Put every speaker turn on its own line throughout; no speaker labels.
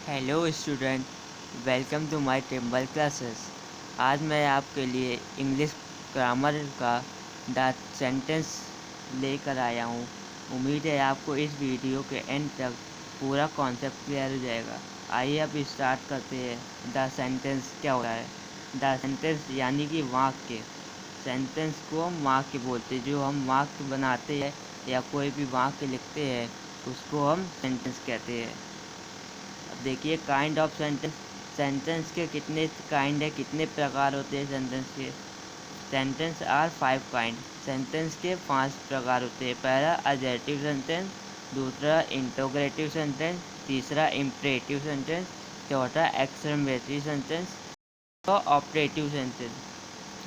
Hello student, welcome to my temple classes. आज मैं आपके लिए इंग्लिश ग्रामर का द सेंटेंस लेकर आया हूँ। उम्मीद है आपको इस वीडियो के एंड तक पूरा कॉन्सेप्ट क्लियर हो जाएगा। आइए अब स्टार्ट करते हैं। द सेंटेंस क्या होता है? द सेंटेंस यानी कि वाक्य। सेंटेंस को हम वाक्य बोलते हैं। जो हम वाक्य बनाते हैं या कोई भी वाक्य लिखते हैं उसको हम सेंटेंस कहते हैं। अब देखिए काइंड ऑफ सेंटेंस। सेंटेंस के कितने काइंड है, कितने प्रकार होते हैं सेंटेंस के? Sentence are 5 kind. सेंटेंस के 5 प्रकार होते हैं। पहला एडजेक्टिव सेंटेंस, दूसरा इंटरोगेटिव सेंटेंस, तीसरा इम्परेटिव सेंटेंस, चौथा एक्सक्लेमेटरी सेंटेंस और ऑपरेटिव सेंटेंस।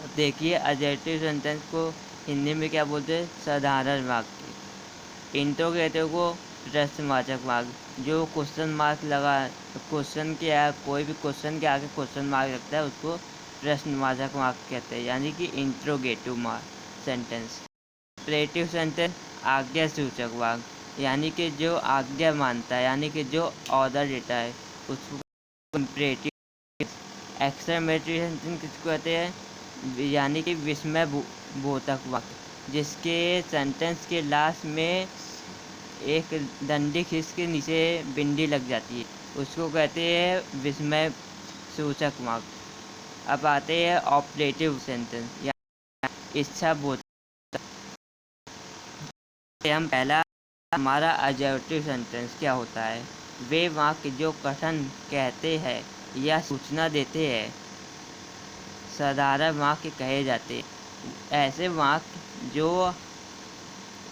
अब देखिए एडजेक्टिव सेंटेंस को हिंदी में क्या बोलते हैं? साधारण वाक्य। इंटरोगेटिव को प्रश्नवाचक वाक्य। जो क्वेश्चन मार्क लगा, क्वेश्चन के कोई भी क्वेश्चन के आगे क्वेश्चन मार्क लगता है उसको प्रश्नवाचक वाक्य कहते हैं, यानी कि interrogative mark sentence. Imperative sentence आज्ञा सूचक वाक्य, यानी कि जो आज्ञा मानता है, यानी कि जो ऑर्डर देता है उसको इम्परेटिव। एक्सक्लेमेटरी सेंटेंस किसको कहते हैं? यानी कि विस्मय बोधक वाक्य, जिसके सेंटेंस के लास्ट में एक डंडी खींच के नीचे बिंदी लग जाती है, उसको कहते हैं विस्मय सूचक वाक्य। अब आते हैं ऑपरेटिव सेंटेंस या इच्छा बोधक। हम पहला हमारा एडजेक्टिव सेंटेंस क्या होता है? वे वाक्य जो कथन कहते हैं या सूचना देते हैं साधारण वाक्य कहे जाते हैं। ऐसे वाक्य जो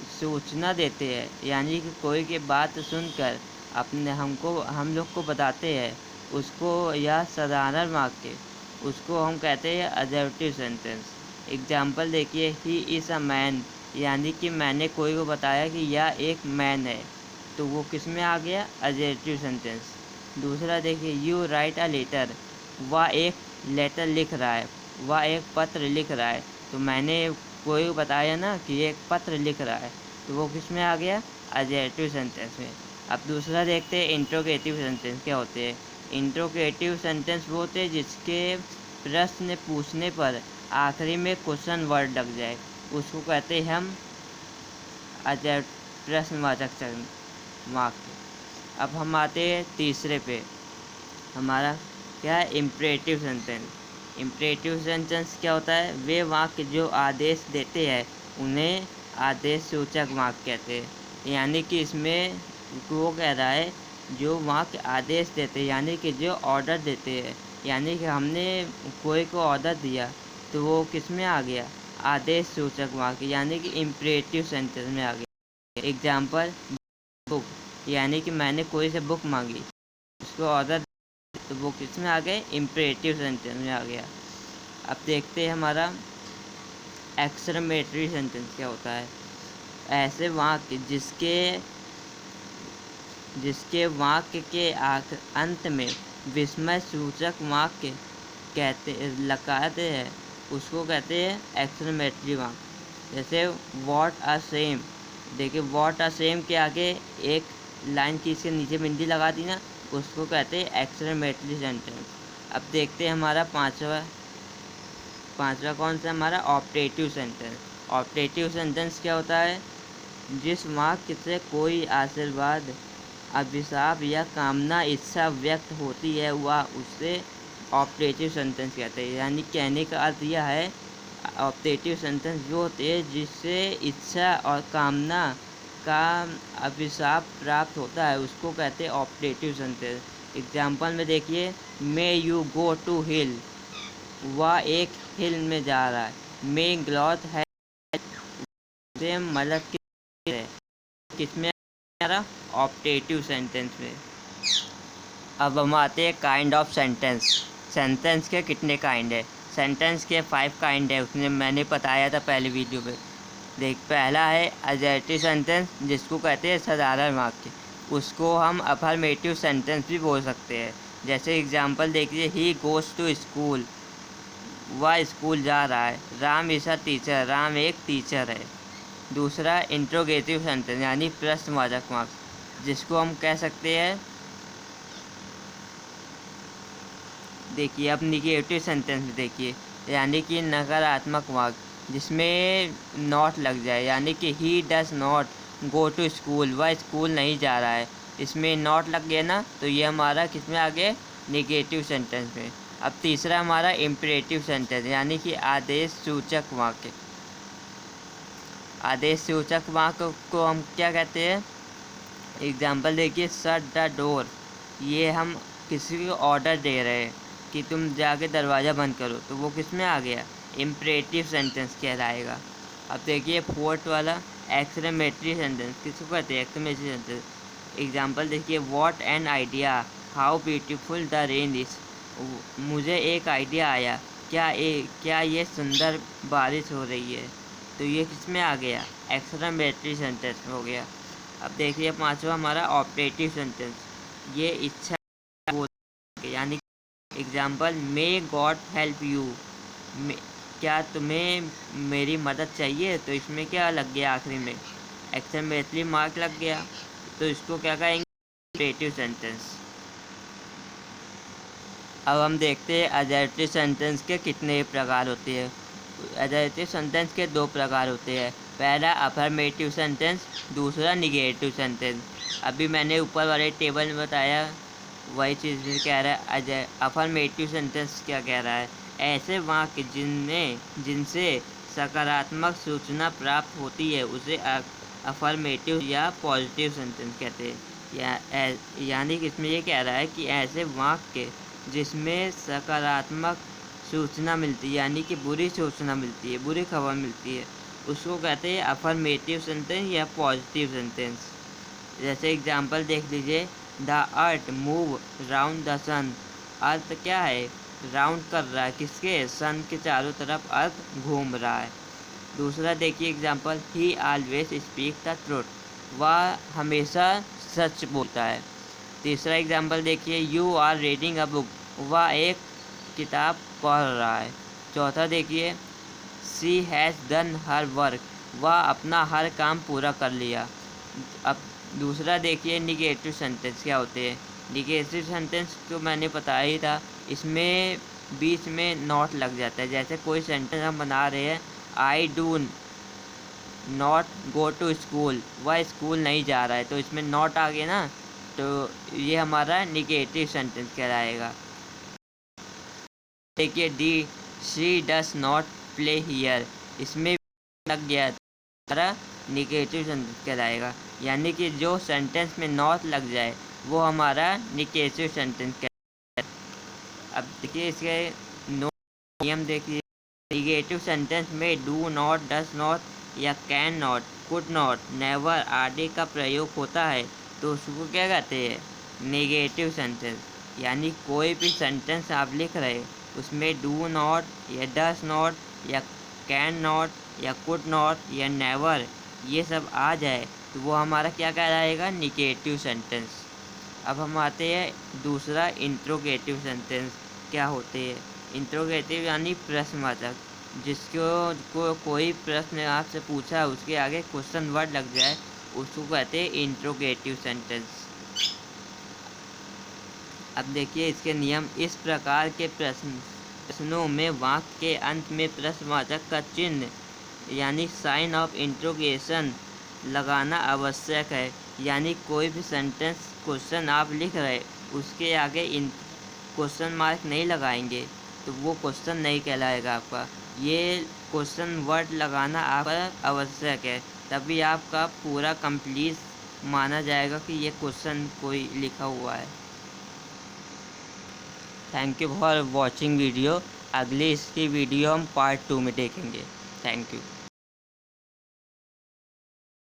सूचना देते हैं, यानी कि कोई की बात सुनकर हम लोग को बताते हैं उसको, या साधारण वाक्य उसको हम कहते हैं एडजेक्टिव सेंटेंस। एग्जाम्पल देखिए, ही इज़ अ मैन, यानी कि मैंने कोई को बताया कि यह एक मैन है, तो वो किस में आ गया? Adjective sentence. दूसरा देखिए, यू राइट अ लेटर, वह एक लेटर लिख रहा है, वह एक पत्र लिख रहा है, तो मैंने कोई को बताया ना कि एक पत्र लिख रहा है, तो वो किस में आ गया? एडजेक्टिव सेंटेंस में। अब दूसरा देखते हैं इंट्रोगेटिव सेंटेंस क्या होते हैं। इंट्रोगेटिव सेंटेंस वो होते हैं जिसके प्रश्न पूछने पर आखिरी में क्वेश्चन वर्ड लग जाए, उसको कहते हैं हम प्रश्नवाचक वाक्य। अब हम आते हैं तीसरे पे, हमारा क्या है? Imperative sentence. इम्परेटिव सेंटेंस क्या होता है? वे वाक्य जो आदेश देते हैं उन्हें आदेश सूचक वाक्य कहते हैं। यानी कि इसमें वो कह रहा है जो वाक्य आदेश देते हैं, यानी कि जो ऑर्डर देते हैं, यानी कि हमने कोई को ऑर्डर दिया तो वो किस में आ गया? आदेश सूचक वाक्य, यानी कि इम्परेटिव सेंटेंस में आ गया। एग्जाम्पल, बुक, यानी कि मैंने कोई से बुक मांगी, उसको ऑर्डर, तो वो किस में आ गए? इम्परेटिव सेंटेंस में आ गया। अब देखते हैं हमारा एक्सक्लेमेटरी सेंटेंस क्या होता है। ऐसे वाक्य जिसके वाक्य के अंत में विस्मय सूचक वाक्य लगाते हैं उसको कहते हैं एक्सक्लेमेटरी वाक्य। जैसे व्हाट अ सेम, देखिए व्हाट अ सेम के आगे एक लाइन खींच के नीचे बिंदी लगा दी ना, उसको कहते हैं एक्सक्लेमेटरी सेंटेंस। अब देखते हैं हमारा पांचवा कौन सा? हमारा ऑपरेटिव सेंटेंस। ऑपरेटिव सेंटेंस क्या होता है? जिस वाक्य से कोई आशीर्वाद, अभिशाप या कामना, इच्छा व्यक्त होती है वह उसे ऑपरेटिव सेंटेंस कहते हैं। यानी कहने का अर्थ यह है, ऑपरेटिव सेंटेंस वो होते हैं जिससे इच्छा और कामना का अभिशाप प्राप्त होता है, उसको कहते हैं ऑपरेटिव सेंटेंस। एग्जाम्पल में देखिए, मे यू गो टू हिल, वह एक हिल में जा रहा है। मे ग्लॉथ है से मदद की है, किसमें आ रहा? ऑपरेटिव सेंटेंस में। अब हम आते हैं काइंड ऑफ सेंटेंस। सेंटेंस के कितने काइंड है? सेंटेंस के 5 काइंड है, उसने मैंने बताया था पहले वीडियो में। देख, पहला है एडजेक्टिव सेंटेंस, जिसको कहते हैं साधारण वाक्य। उसको हम अफर्मेटिव सेंटेंस भी बोल सकते हैं। जैसे एग्जांपल देखिए, ही गोज़ टू स्कूल, वह स्कूल जा रहा है। Ram is a teacher, Ram एक टीचर है। दूसरा इंट्रोगेटिव सेंटेंस, यानी प्रश्नवाचक वाक्य, जिसको हम कह सकते हैं देखिए अब निगेटिव सेंटेंस देखिए, यानी कि नकारात्मक वाक्य जिसमें नॉट लग जाए, यानी कि he does not go to school, वह स्कूल नहीं जा रहा है, इसमें नॉट लग गया ना, तो ये हमारा किस में आ गया, निगेटिव सेंटेंस में। अब तीसरा हमारा इम्परेटिव सेंटेंस, यानी कि आदेश सूचक वाक्य। आदेश सूचक वाक्य को हम क्या कहते हैं, एग्जाम्पल देखिए, शट द डोर, ये हम किसी को ऑर्डर दे रहे हैं कि तुम जाके दरवाज़ा बंद करो, तो वो किस में आ गया, इम्परेटिव सेंटेंस कहलाएगा। अब देखिए फोर्थ वाला एक्सक्लेमेटरी सेंटेंस, किसको कहते हैं, एक्सक्लेमेटरी सेंटेंस। एग्जाम्पल देखिए, what an idea, how beautiful the rain is, मुझे एक आइडिया आया, क्या ये सुंदर बारिश हो रही है, तो ये किस में आ गया, एक्सक्लेमेटरी सेंटेंस हो गया। अब देखिए पांचवा हमारा ऑपरेटिव सेंटेंस, ये इच्छा, यानी example, may God help you, क्या तुम्हें मेरी मदद चाहिए, तो इसमें क्या लग गया, आखिरी में एक्सक्लेमेटरी मार्क लग गया, तो इसको क्या कहेंगे, ऑपरेटिव सेंटेंस। अब हम देखते हैं एडजेक्टिव सेंटेंस के कितने प्रकार होते हैं। एडजेक्टिव सेंटेंस के दो प्रकार होते हैं, पहला अफर्मेटिव सेंटेंस, दूसरा निगेटिव सेंटेंस। अभी मैंने ऊपर वाले टेबल में बताया वही चीज़ कह रहा है। अफर्मेटिव सेंटेंस क्या कह रहा है, ऐसे वाक्य जिनसे सकारात्मक सूचना प्राप्त होती है उसे अफर्मेटिव या पॉजिटिव सेंटेंस कहते हैं। यानी कि इसमें ये कह रहा है कि ऐसे वाक्य जिसमें सकारात्मक सूचना मिलती है, यानी कि बुरी सूचना मिलती है, बुरी खबर मिलती है, उसको कहते हैं अफर्मेटिव सेंटेंस या पॉजिटिव सेंटेंस। जैसे एग्जांपल देख लीजिए, the earth move round the sun, earth क्या है, राउंड कर रहा है, किसके, सन के चारों तरफ अर्थ घूम रहा है। दूसरा देखिए example, he always speak the truth, वह हमेशा सच बोलता है। तीसरा एग्जांपल देखिए, you are reading a book, वह एक किताब पढ़ रहा है। चौथा देखिए, she has done her work, वह अपना हर काम पूरा कर लिया। अब दूसरा देखिए निगेटिव सेंटेंस क्या होते हैं। निगेटिव सेंटेंस तो मैंने बताया ही था, इसमें बीच में नॉट लग जाता है। जैसे कोई सेंटेंस हम बना रहे हैं, I do not go to school, वह स्कूल नहीं जा रहा है, तो इसमें नॉट आ गया ना, तो ये हमारा निगेटिव सेंटेंस कहलाएगा। देखिए D, she does not play here, इसमें लग गया हमारा निगेटिव सेंटेंस कहलाएगा। यानी कि जो सेंटेंस में नॉट लग जाए वो हमारा निगेटिव सेंटेंस कहलाएगा। अब देखिए इसके नियम देखिए, निगेटिव सेंटेंस में डू नॉट, डस नॉट या can not, could not, never आदि का प्रयोग होता है, तो उसको क्या कहते हैं, नेगेटिव सेंटेंस। यानी कोई भी सेंटेंस आप लिख रहे उसमें डू नॉट या डस नॉट या कैन नॉट या कुड नॉट या नेवर ये सब आ जाए तो वो हमारा क्या कहलाएगा, निगेटिव सेंटेंस। अब हम आते हैं दूसरा इंट्रोगेटिव सेंटेंस क्या होते हैं। इंट्रोगेटिव यानी प्रश्नवाचक, जिसको कोई प्रश्न आपसे पूछा उसके आगे क्वेश्चन वर्ड लग जाए उसको कहते हैं इंट्रोगेटिव सेंटेंस। अब देखिए इसके नियम, इस प्रकार के प्रश्नों में वाक्य के अंत में प्रश्नवाचक का चिन्ह यानी साइन ऑफ इंट्रोगेशन लगाना आवश्यक है। यानी कोई भी सेंटेंस क्वेश्चन आप लिख रहे उसके आगे इन क्वेश्चन मार्क नहीं लगाएंगे तो वो क्वेश्चन नहीं कहलाएगा आपका। ये क्वेश्चन वर्ड लगाना आपका आवश्यक है, तभी आपका पूरा कंप्लीट माना जाएगा कि ये क्वेश्चन कोई लिखा हुआ है। Thank you for watching video. अगली इसकी वीडियो हम पार्ट 2 में देखेंगे। Thank you.